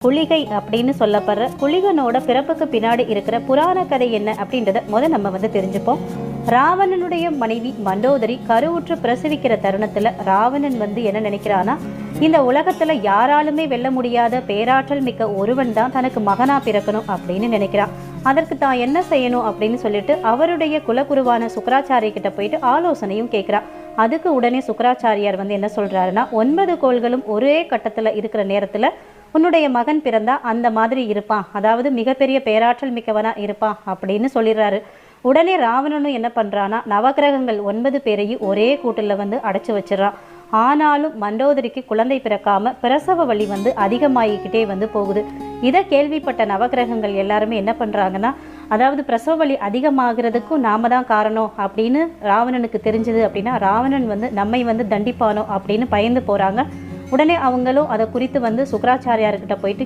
குளிகை அப்படின்னு சொல்லப்படுற குளிகனோட பிறப்புக்கு பின்னாடி இருக்கிற புராண கதை என்ன அப்படின்றத நம்ம தெரிஞ்சுப்போம். ராவணனுடைய மனைவி மண்டோதரி கருவுற்று பிரசவிக்கிற தருணத்துல ராவணன் என்ன நினைக்கிறானா, இந்த உலகத்துல யாராலுமே வெல்ல முடியாத பேராற்றல் மிக்க ஒருவன் தான் தனக்கு மகனா பிறக்கணும் அப்படின்னு நினைக்கிறான். அதற்கு தான் என்ன செய்யணும் அப்படின்னு சொல்லிட்டு அவருடைய குலகுருவான சுக்கராச்சாரிய கிட்ட போயிட்டு ஆலோசனையும் கேட்கிறான். அதுக்கு உடனே சுக்கராச்சாரியார் என்ன சொல்றாருன்னா, 9 கோள்களும் ஒரே கட்டத்துல இருக்கிற நேரத்துல உன்னுடைய மகன் பிறந்தா அந்த மாதிரி இருப்பான், அதாவது மிகப்பெரிய பேராற்றல் மிக்கவனா இருப்பான் அப்படின்னு சொல்லிடுறாரு. உடனே ராவணனும் என்ன பண்றானா, நவகிரகங்கள் 9 பேரையும் ஒரே கூட்டுல அடைச்சு வச்சிடறான். ஆனாலும் மண்டோதரிக்கு குழந்தை பிறக்காம பிரசவ வலி அதிகமாகிக்கிட்டே போகுது. இதை கேள்விப்பட்ட நவகிரகங்கள் எல்லாருமே என்ன பண்றாங்கன்னா, அதாவது பிரசவ வலி அதிகமாகிறதுக்கும் நாம தான் காரணம் அப்படின்னு ராவணனுக்கு தெரிஞ்சது அப்படின்னா ராவணன் நம்மை தண்டிப்பானோ அப்படின்னு பயந்து போறாங்க. உடனே அவங்களும் அதை குறித்து சுக்கராச்சாரியார்கிட்ட போயிட்டு